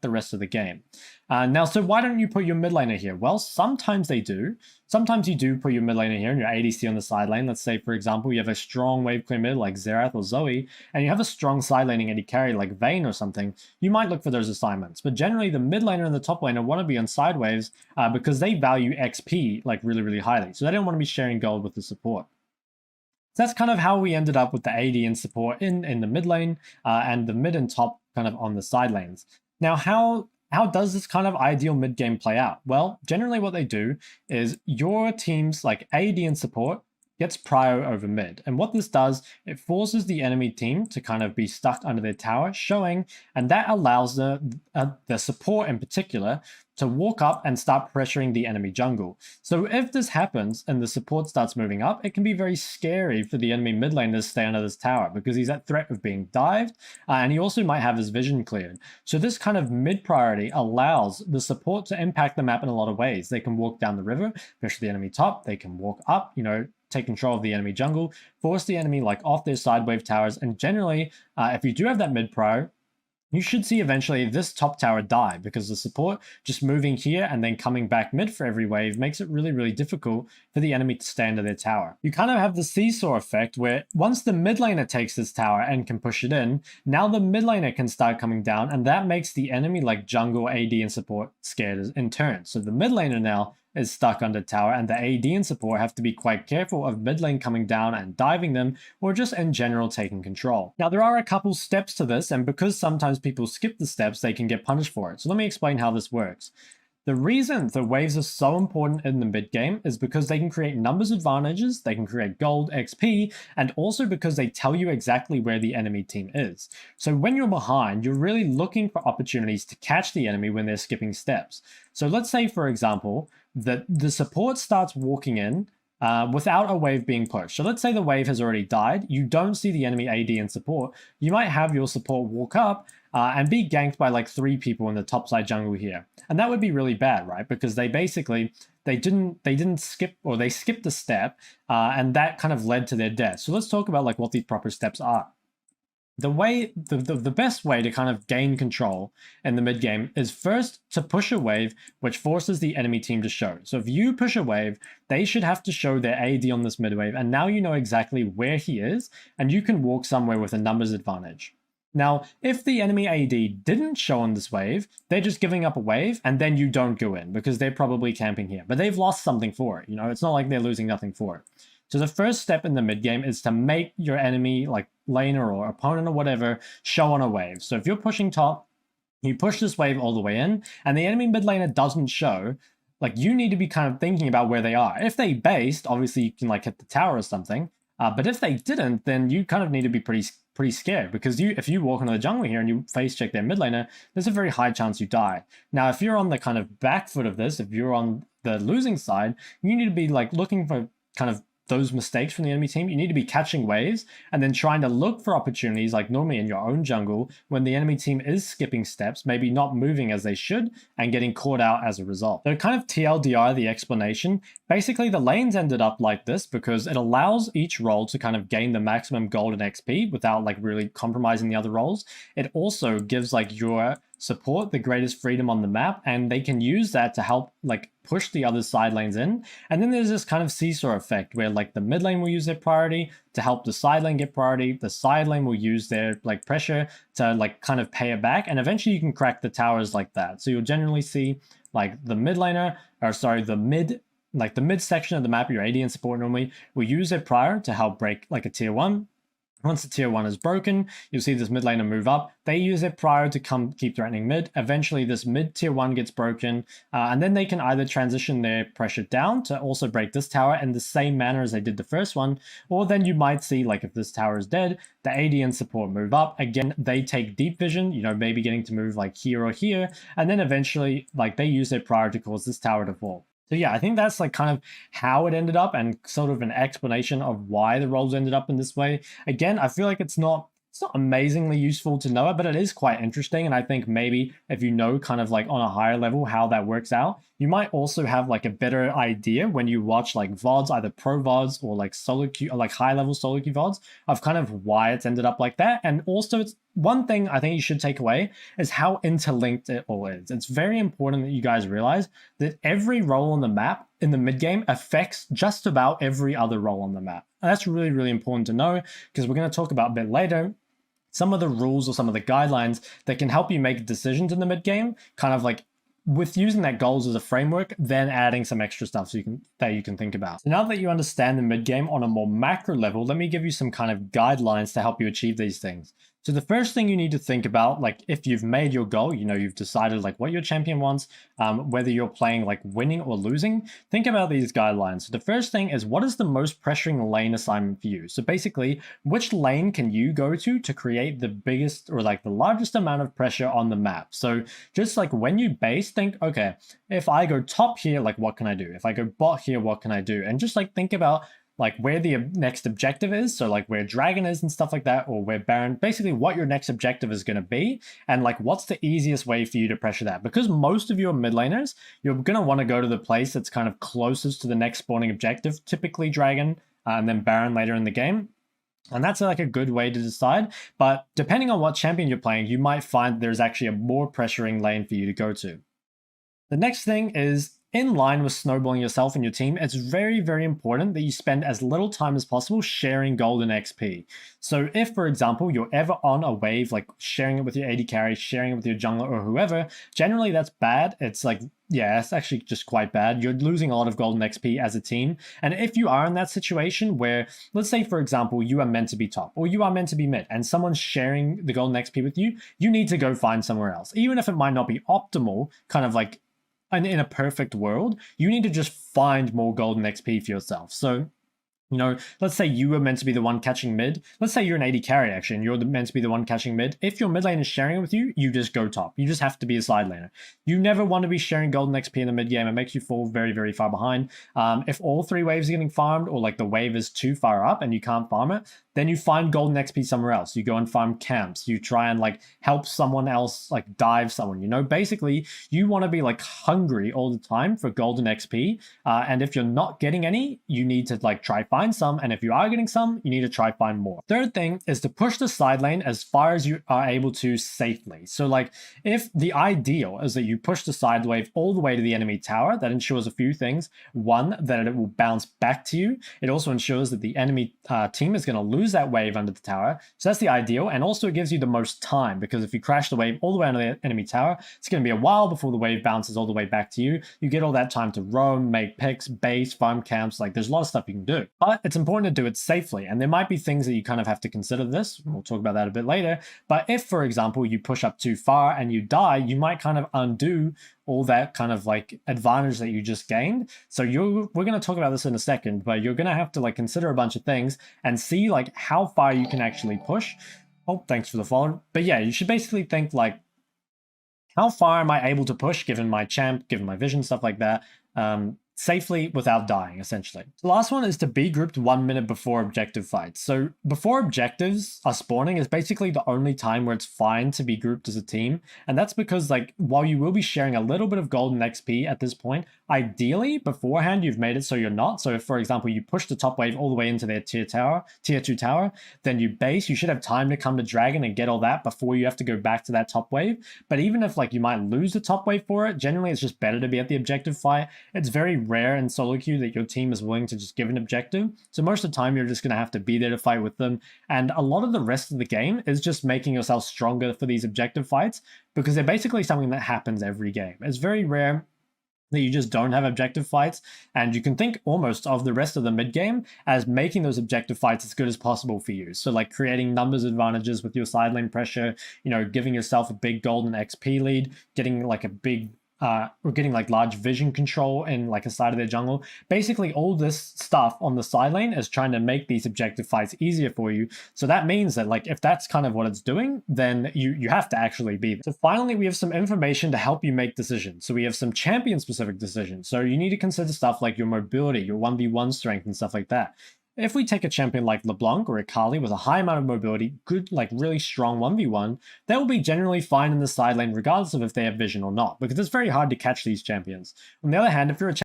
the rest of the game. Now, so why don't you put your mid laner here? Well, sometimes they do. Sometimes you do put your mid laner here and your ADC on the side lane. Let's say, for example, you have a strong wave clear mid like Xerath or Zoe, and you have a strong side laning AD carry like Vayne or something. You might look for those assignments. But generally, the mid laner and the top laner want to be on side waves because they value XP like really, really highly. So they don't want to be sharing gold with the support. So that's kind of how we ended up with the AD and support in the mid lane and the mid and top kind of on the side lanes. Now, how does this kind of ideal mid game play out? Well, generally what they do is your team's like AD and support gets prio over mid. And what this does, it forces the enemy team to kind of be stuck under their tower, showing, and that allows the support in particular to walk up and start pressuring the enemy jungle. So if this happens and the support starts moving up, it can be very scary for the enemy mid laner to stay under this tower because he's at threat of being dived, and he also might have his vision cleared. So this kind of mid priority allows the support to impact the map in a lot of ways. They can walk down the river, push the enemy top, they can walk up, take control of the enemy jungle, force the enemy like off their side wave towers, and generally, if you do have that mid prio, you should see eventually this top tower die because the support just moving here and then coming back mid for every wave makes it really, really difficult for the enemy to stay under their tower. You kind of have the seesaw effect where once the mid laner takes this tower and can push it in, now the mid laner can start coming down, and that makes the enemy like jungle, AD, and support scared in turn. So the mid laner now is stuck under tower, and the AD and support have to be quite careful of mid lane coming down and diving them, or just in general taking control. Now, there are a couple steps to this, and because sometimes people skip the steps, they can get punished for it. So let me explain how this works. The reason the waves are so important in the mid game is because they can create numbers advantages, they can create gold, XP, and also because they tell you exactly where the enemy team is. So when you're behind, you're really looking for opportunities to catch the enemy when they're skipping steps. So let's say, for example, that the support starts walking in without a wave being pushed. So let's say the wave has already died, you don't see the enemy AD and support, you might have your support walk up and be ganked by like 3 people in the topside jungle here. And that would be really bad, right? Because they basically, they didn't skip, or they skipped a step, and that kind of led to their death. So let's talk about like what these proper steps are. The best way to kind of gain control in the mid game is first to push a wave which forces the enemy team to show. So if you push a wave, they should have to show their AD on this mid wave, and now you know exactly where he is, and you can walk somewhere with a numbers advantage. Now, if the enemy AD didn't show on this wave, they're just giving up a wave, and then you don't go in because they're probably camping here. But they've lost something for it, it's not like they're losing nothing for it. So the first step in the mid game is to make your enemy, like laner or opponent or whatever, show on a wave. So if you're pushing top, you push this wave all the way in, and the enemy mid laner doesn't show, like you need to be kind of thinking about where they are. If they based, obviously you can like hit the tower or something. But if they didn't, then you kind of need to be pretty scared, because if you walk into the jungle here and you face check their mid laner, there's a very high chance you die. Now, if you're on the kind of back foot of this, if you're on the losing side, you need to be like looking for kind of those mistakes from the enemy team. You need to be catching waves and then trying to look for opportunities, like normally in your own jungle, when the enemy team is skipping steps, maybe not moving as they should, and getting caught out as a result. So kind of TLDR, the explanation, basically the lanes ended up like this because it allows each role to kind of gain the maximum gold and XP without like really compromising the other roles. It also gives like your support the greatest freedom on the map, and they can use that to help like push the other side lanes in. And then there's this kind of seesaw effect where like the mid lane will use their priority to help the side lane get priority, the side lane will use their like pressure to like kind of pay it back, and eventually you can crack the towers like that. So you'll generally see like the mid laner, or sorry, the mid section of the map, your AD and support normally will use their prior to help break like a tier 1. Once the tier 1 is broken, you'll see this mid laner move up. They use it prior to keep threatening mid. Eventually, this mid tier 1 gets broken, and then they can either transition their pressure down to also break this tower in the same manner as they did the first one, or then you might see, like if this tower is dead, the AD and support move up. Again, they take deep vision, maybe getting to move like here or here, and then eventually, like they use their prior to cause this tower to fall. So yeah, I think that's like kind of how it ended up, and sort of an explanation of why the roles ended up in this way. Again, I feel like it's not amazingly useful to know it, but it is quite interesting. And I think maybe if you know kind of like on a higher level how that works out, you might also have like a better idea when you watch like VODs, either pro VODs or like solo queue, or like high level solo queue VODs, of kind of why it's ended up like that. And also it's one thing I think you should take away is how interlinked it all is. It's very important that you guys realize that every role on the map in the mid game affects just about every other role on the map. And that's really, really important to know, because we're going to talk about a bit later some of the rules or some of the guidelines that can help you make decisions in the mid game, kind of like with using that goals as a framework, then adding some extra stuff so you can think about. So now that you understand the mid game on a more macro level, let me give you some kind of guidelines to help you achieve these things. So the first thing you need to think about, like if you've made your goal, you've decided like what your champion wants, whether you're playing like winning or losing, think about these guidelines. So the first thing is, what is the most pressuring lane assignment for you? So basically, which lane can you go to create the biggest or like the largest amount of pressure on the map? So just like when you base, think, okay, if I go top here, like what can I do? If I go bot here, what can I do? And just like think about like where the next objective is, so like where Dragon is and stuff like that, or where Baron, basically what your next objective is going to be, and like what's the easiest way for you to pressure that. Because most of your mid laners, you're going to want to go to the place that's kind of closest to the next spawning objective, typically Dragon, and then Baron later in the game. And that's like a good way to decide. But depending on what champion you're playing, you might find there's actually a more pressuring lane for you to go to. The next thing is, in line with snowballing yourself and your team, it's very, very important that you spend as little time as possible sharing golden XP. So if, for example, you're ever on a wave, like sharing it with your AD carry, sharing it with your jungler or whoever, generally that's bad. It's like, yeah, it's actually just quite bad. You're losing a lot of golden XP as a team. And if you are in that situation where, let's say, for example, you are meant to be top or you are meant to be mid and someone's sharing the golden XP with you, you need to go find somewhere else. Even if it might not be optimal, kind of like, and in a perfect world, you need to just find more golden XP for yourself. So, let's say you were meant to be the one catching mid. Let's say you're an AD carry, actually, and you're meant to be the one catching mid. If your mid lane is sharing it with you, you just go top. You just have to be a side laner. You never want to be sharing golden XP in the mid game. It makes you fall very, very far behind. If all 3 waves are getting farmed, or like the wave is too far up and you can't farm it, then you find golden XP somewhere else. You go and farm camps. You try and like help someone else, like dive someone. Basically you want to be like hungry all the time for golden XP. And if you're not getting any, you need to like try find some. And if you are getting some, you need to try find more. Third thing is to push the side lane as far as you are able to safely. So like if the ideal is that you push the side wave all the way to the enemy tower, that ensures a few things. One, that it will bounce back to you. It also ensures that the enemy team is going to lose that wave under the tower. So that's the ideal. And also it gives you the most time, because if you crash the wave all the way under the enemy tower, it's going to be a while before the wave bounces all the way back to you. You get all that time to roam, make picks, base, farm camps. Like there's a lot of stuff you can do. But it's important to do it safely. And there might be things that you kind of have to consider this. We'll talk about that a bit later. But if, for example, you push up too far and you die, you might kind of undo all that kind of like advantage that you just gained. So we're going to talk about this in a second, but you're going to have to like consider a bunch of things and see like how far you can actually push. Oh, thanks for the follow. But yeah, you should basically think like, how far am I able to push given my champ, given my vision, stuff like that, safely without dying, essentially. The last one is to be grouped 1 minute before objective fights. So before objectives are spawning is basically the only time where it's fine to be grouped as a team. And that's because like, while you will be sharing a little bit of golden XP at this point, ideally beforehand, you've made it so you're not. So if, for example, you push the top wave all the way into their tier 2 tower, then you base, you should have time to come to Dragon and get all that before you have to go back to that top wave. But even if like you might lose the top wave for it, generally it's just better to be at the objective fight. It's very rare in solo queue that your team is willing to just give an objective. So most of the time you're just going to have to be there to fight with them. And a lot of the rest of the game is just making yourself stronger for these objective fights, because they're basically something that happens every game. It's very rare that you just don't have objective fights, and you can think almost of the rest of the mid game as making those objective fights as good as possible for you. So like creating numbers advantages with your side lane pressure, giving yourself a big golden XP lead, getting like a big or getting like large vision control in like a side of their jungle. Basically all this stuff on the side lane is trying to make these objective fights easier for you. So that means that like if that's kind of what it's doing, then you have to actually be there. So finally, we have some information to help you make decisions. So we have some champion specific decisions. So you need to consider stuff like your mobility, your 1v1 strength and stuff like that. If we take a champion like LeBlanc or Akali with a high amount of mobility, good, like really strong 1v1, they will be generally fine in the side lane regardless of if they have vision or not, because it's very hard to catch these champions. On the other hand, if you're a